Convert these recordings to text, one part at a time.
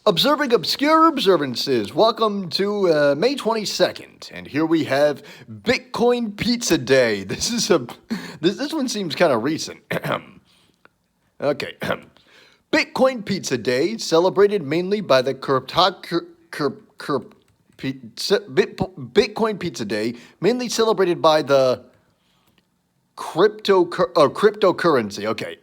Observing obscure observances. Welcome to May 22nd, and here we have Bitcoin Pizza Day. This one seems kind of recent. Okay, Bitcoin Pizza Day, celebrated mainly by the Bitcoin Pizza Day, mainly celebrated by the cryptocurrency. Okay.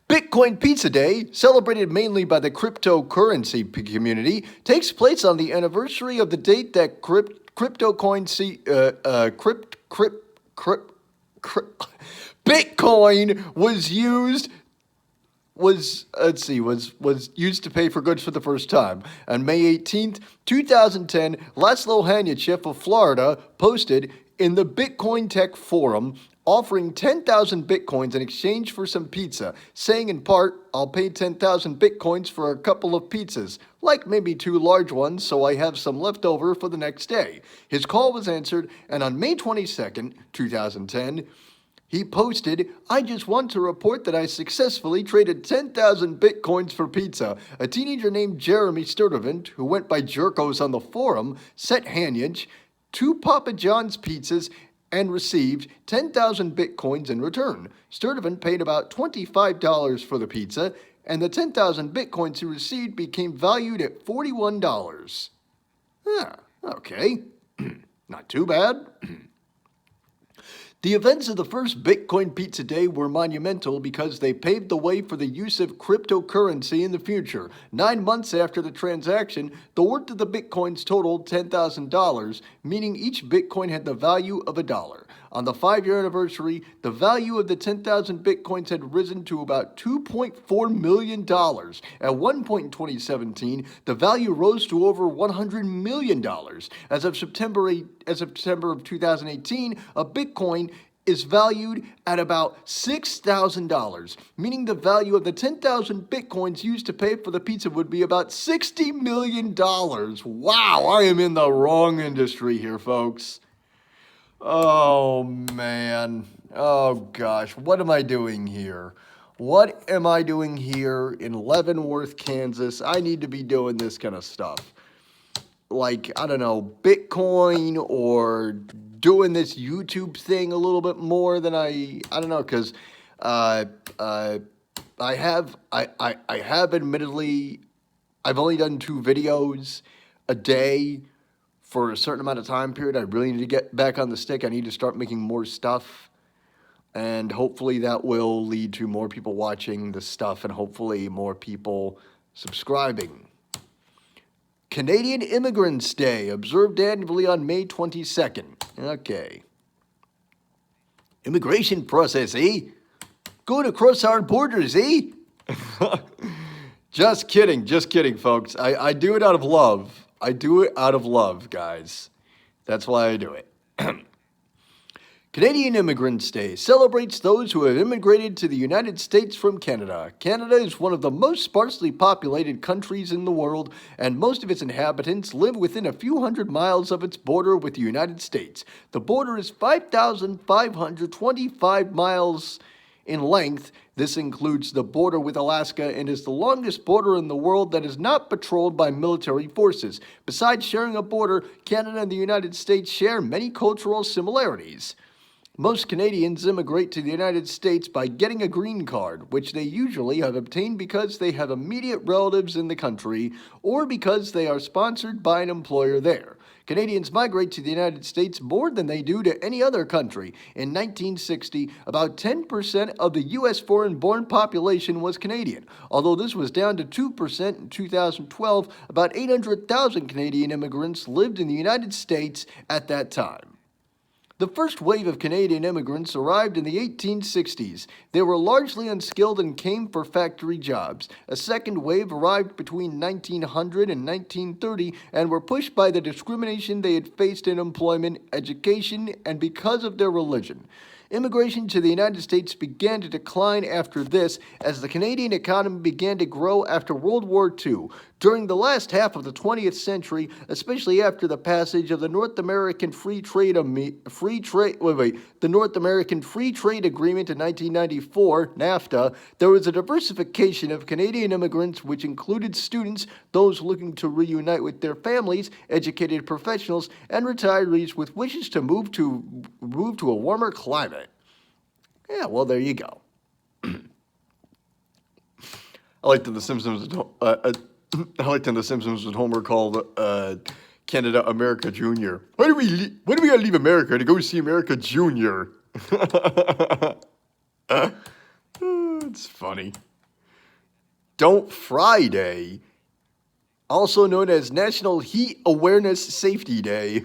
Bitcoin Pizza Day, celebrated mainly by the cryptocurrency community, takes place on the anniversary of the date that Bitcoin was used to pay for goods for the first time. On May 18th, 2010, Laszlo Hanychev of Florida posted in the Bitcoin Tech Forum offering 10,000 Bitcoins in exchange for some pizza, saying in part, "I'll pay 10,000 Bitcoins for a couple of pizzas, like maybe 2 large ones, so I have some left over for the next day." His call was answered, and on May 22nd, 2010, he posted, "I just want to report that I successfully traded 10,000 Bitcoins for pizza." A teenager named Jeremy Sturdivant, who went by Jerkos on the forum, sent Hanyage 2 Papa John's pizzas and received 10,000 Bitcoins in return. Sturdivant paid about $25 for the pizza, and the 10,000 Bitcoins he received became valued at $41. Okay. Not too bad. The events of the first Bitcoin Pizza Day were monumental because they paved the way for the use of cryptocurrency in the future. 9 months after the transaction, the worth of the Bitcoins totaled $10,000, meaning each Bitcoin had the value of $1. On the 5-year anniversary, the value of the 10,000 Bitcoins had risen to about $2.4 million. At one point in 2017, the value rose to over $100 million. As of September of 2018, a Bitcoin is valued at about $6,000, meaning the value of the 10,000 Bitcoins used to pay for the pizza would be about $60 million. Wow, I am in the wrong industry here, folks. Oh, man. Oh, gosh. What am I doing here? What am I doing here in Leavenworth, Kansas? I need to be doing this kind of stuff. Like, I don't know, Bitcoin or doing this YouTube thing a little bit more than I don't know, because I have admittedly, I've only done 2 videos a day for a certain amount of time period. I really need to get back on the stick. I need to start making more stuff, and hopefully that will lead to more people watching the stuff and hopefully more people subscribing. Canadian Immigrants Day, observed annually on May 22nd. Okay. Immigration process, eh? Going across our borders, eh? Just kidding, folks. I do it out of love. I do it out of love, guys. That's why I do it. Canadian Immigrants Day celebrates those who have immigrated to the United States from Canada. Canada is one of the most sparsely populated countries in the world, and most of its inhabitants live within a few hundred miles of its border with the United States. The border is 5,525 miles in length. This includes the border with Alaska and is the longest border in the world that is not patrolled by military forces. Besides sharing a border, Canada and the United States share many cultural similarities. Most Canadians immigrate to the United States by getting a green card, which they usually have obtained because they have immediate relatives in the country or because they are sponsored by an employer there. Canadians migrate to the United States more than they do to any other country. In 1960, about 10% of the U.S. foreign-born population was Canadian. Although this was down to 2% in 2012, about 800,000 Canadian immigrants lived in the United States at that time. The first wave of Canadian immigrants arrived in the 1860s. They were largely unskilled and came for factory jobs. A second wave arrived between 1900 and 1930 and were pushed by the discrimination they had faced in employment, education, and because of their religion. Immigration to the United States began to decline after this as the Canadian economy began to grow after World War II. During the last half of the 20th century, especially after the passage of the North American the North American Free Trade Agreement in 1994, NAFTA, there was a diversification of Canadian immigrants, which included students, those looking to reunite with their families, educated professionals, and retirees with wishes to move to a warmer climate. Yeah, well, there you go. I liked in The Simpsons. I liked in The Simpsons when Homer called Canada America Junior. When do we gotta leave America to go see America Junior? It's funny. Don't Fry Day, also known as National Heat Awareness Safety Day,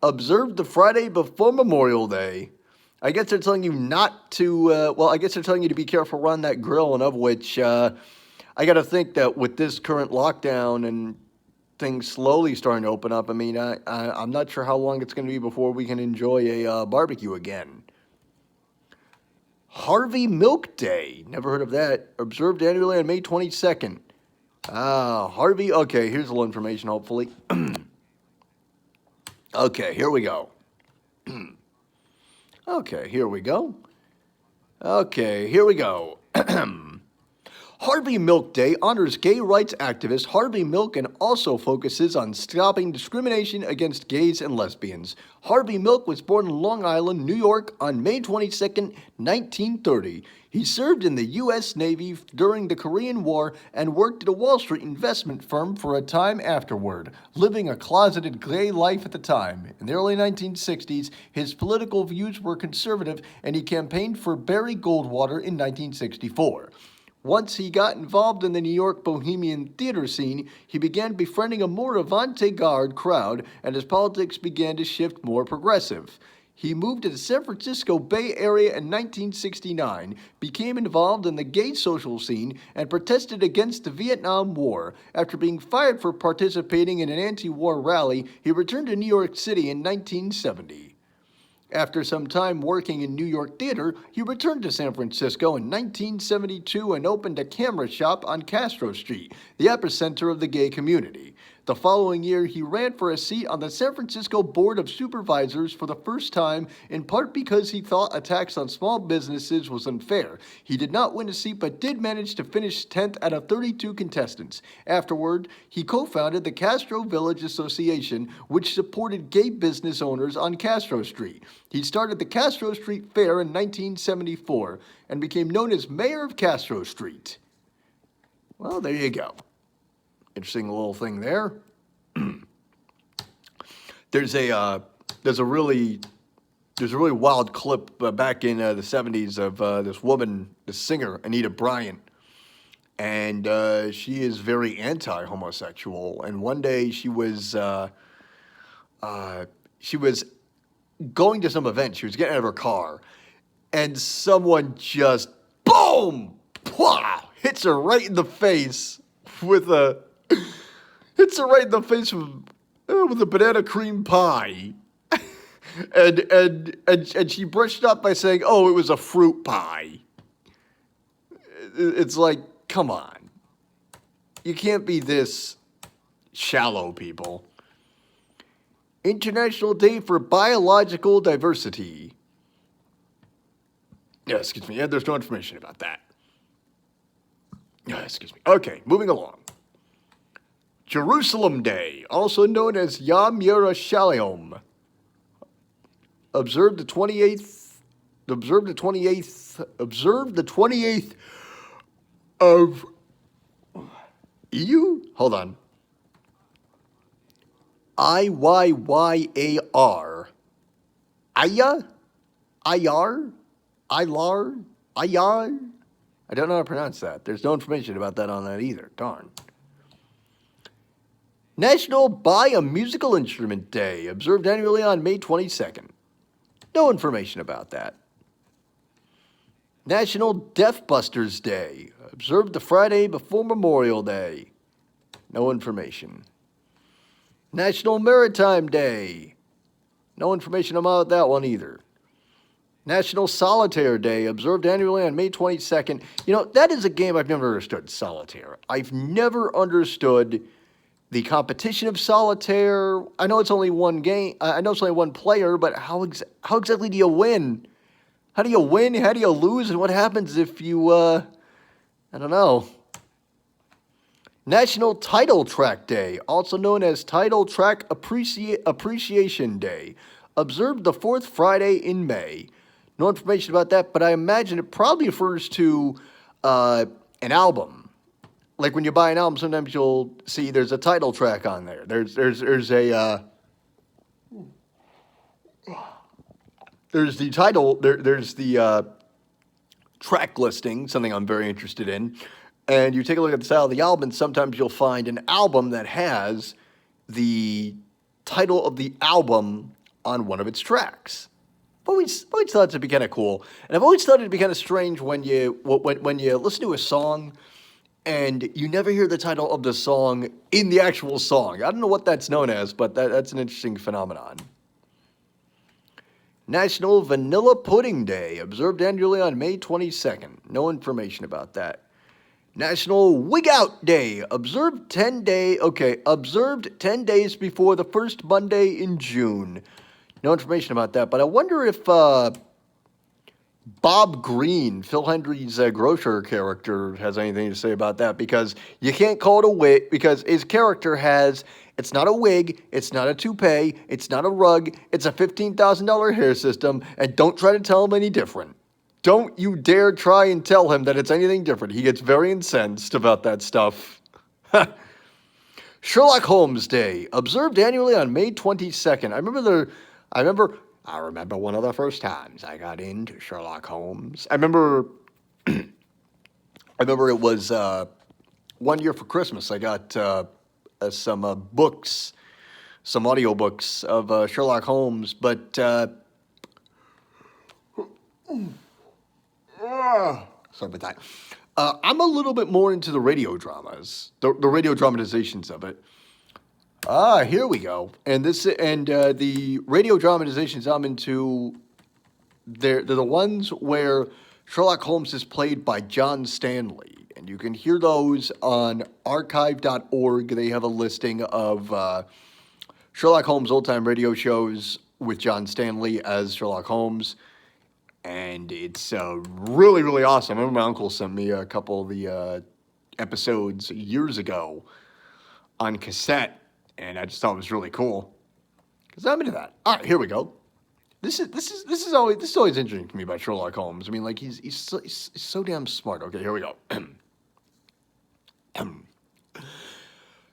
observed the Friday before Memorial Day. I guess they're telling you not to, I guess they're telling you to be careful around that grill, and of which I got to think that with this current lockdown and things slowly starting to open up, I mean, I'm not sure how long it's going to be before we can enjoy a barbecue again. Harvey Milk Day, never heard of that, observed annually on May 22nd. Harvey, okay, here's a little information, hopefully. Okay, here we go. Okay, here we go. Harvey Milk Day honors gay rights activist Harvey Milk and also focuses on stopping discrimination against gays and lesbians. Harvey Milk was born in Long Island, New York on May 22, 1930. He served in the U.S. Navy during the Korean War and worked at a Wall Street investment firm for a time afterward, living a closeted gay life at the time. In the early 1960s, his political views were conservative and he campaigned for Barry Goldwater in 1964. Once he got involved in the New York bohemian theater scene, he began befriending a more avant-garde crowd, and his politics began to shift more progressive. He moved to the San Francisco Bay Area in 1969, became involved in the gay social scene, and protested against the Vietnam War. After being fired for participating in an anti-war rally, he returned to New York City in 1970. After some time working in New York theater, he returned to San Francisco in 1972 and opened a camera shop on Castro Street, the epicenter of the gay community. The following year, he ran for a seat on the San Francisco Board of Supervisors for the first time, in part because he thought a tax on small businesses was unfair. He did not win a seat, but did manage to finish 10th out of 32 contestants. Afterward, he co-founded the Castro Village Association, which supported gay business owners on Castro Street. He started the Castro Street Fair in 1974 and became known as Mayor of Castro Street. Well, there you go. Interesting little thing there. There's a really wild clip back in the 70s of this woman, this singer, Anita Bryant, and she is very anti-homosexual. And one day she was going to some event. She was getting out of her car, and someone just boom, pwah, hits her right in the face with a banana cream pie. and she brushed up by saying, "Oh, it was a fruit pie." It's like, come on. You can't be this shallow, people. International Day for Biological Diversity. Yeah, excuse me. Yeah, there's no information about that. Yeah, excuse me. Okay, moving along. Jerusalem Day, also known as Yom Yerushalayim, observed the 28th of EU? Hold on. IYYAR. Ayar? Ayar? Ilar? Ayar? I don't know how to pronounce that. There's no information about that on that either. Darn. National Buy a Musical Instrument Day, observed annually on May 22nd. No information about that. National Deaf Busters Day, observed the Friday before Memorial Day. No information. National Maritime Day. No information about that one either. National Solitaire Day, observed annually on May 22nd. You know, that is a game I've never understood, Solitaire. I've never understood the competition of Solitaire. I know it's only one game. I know it's only one player, but how exactly do you win? How do you win? How do you lose? And what happens if you, I don't know. National Title Track Day, also known as Title Track Appreciation Day, observed the fourth Friday in May. No information about that, but I imagine it probably refers to an album. Like when you buy an album, sometimes you'll see there's a title track on there. There's the title. There's the track listing, something I'm very interested in. And you take a look at the style of the album, and sometimes you'll find an album that has the title of the album on one of its tracks. I've always thought it to be kind of cool, and I've always thought it'd be kind of strange when you listen to a song and you never hear the title of the song in the actual song. I don't know what that's known as, but that's an interesting phenomenon. National Vanilla Pudding Day, observed annually on May 22nd. No information about that. National Wig Out Day, observed 10 days before the first Monday in June. No information about that, but I wonder if Bob Green, Phil Hendry's grocer character, has anything to say about that, because you can't call it a wig, because his character it's not a wig, it's not a toupee, it's not a rug, it's a $15,000 hair system, and don't try to tell him any different. Don't you dare try and tell him that it's anything different. He gets very incensed about that stuff. Sherlock Holmes Day, observed annually on May 22nd. I remember one of the first times I got into Sherlock Holmes. I remember it was one year for Christmas. I got some books, some audiobooks of Sherlock Holmes, but sorry about that. I'm a little bit more into the radio dramas, the radio dramatizations of it. Here we go. And the radio dramatizations I'm into, they're the ones where Sherlock Holmes is played by John Stanley. And you can hear those on archive.org. They have a listing of Sherlock Holmes old-time radio shows with John Stanley as Sherlock Holmes. And it's really, really awesome. I remember my uncle sent me a couple of the episodes years ago on cassette. And I just thought it was really cool, because I'm into that. All right, here we go. This is always interesting to me about Sherlock Holmes. I mean, like he's so damn smart. Okay, here we go.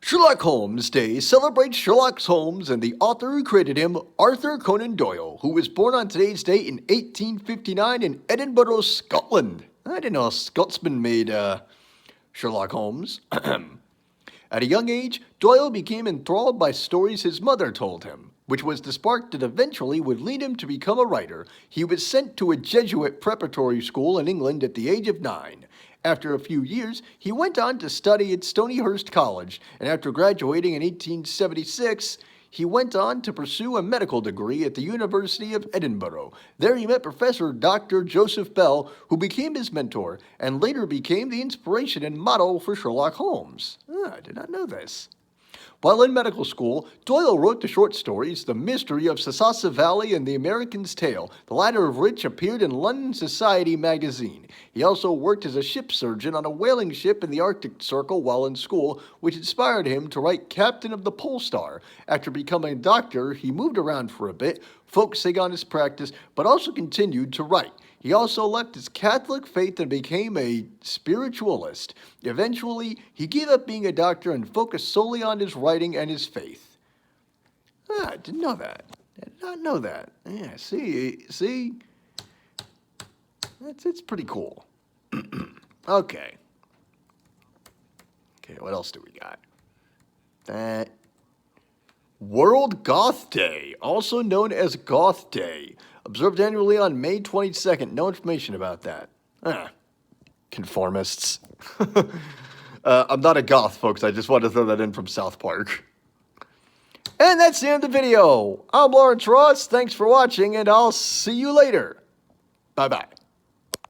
Sherlock Holmes Day celebrates Sherlock Holmes and the author who created him, Arthur Conan Doyle, who was born on today's date in 1859 in Edinburgh, Scotland. I didn't know a Scotsman made Sherlock Holmes. At a young age, Doyle became enthralled by stories his mother told him, which was the spark that eventually would lead him to become a writer. He was sent to a Jesuit preparatory school in England at the age of 9. After a few years, he went on to study at Stonyhurst College, and after graduating in 1876, he went on to pursue a medical degree at the University of Edinburgh. There he met Professor Dr. Joseph Bell, who became his mentor, and later became the inspiration and model for Sherlock Holmes. I did not know this. While in medical school, Doyle wrote the short stories The Mystery of Sasassa Valley and The American's Tale, the latter of which appeared in London Society magazine. He also worked as a ship surgeon on a whaling ship in the Arctic Circle while in school, which inspired him to write Captain of the Pole Star. After becoming a doctor, he moved around for a bit, focusing on his practice, but also continued to write. He also left his Catholic faith and became a spiritualist. Eventually, he gave up being a doctor and focused solely on his writing and his faith. I didn't know that. I did not know that. Yeah, see? It's pretty cool. Okay, what else do we got? That World Goth Day, also known as Goth Day, observed annually on May 22nd. No information about that. Conformists. I'm not a goth, folks. I just wanted to throw that in from South Park. And that's the end of the video. I'm Lawrence Ross. Thanks for watching, and I'll see you later. Bye-bye.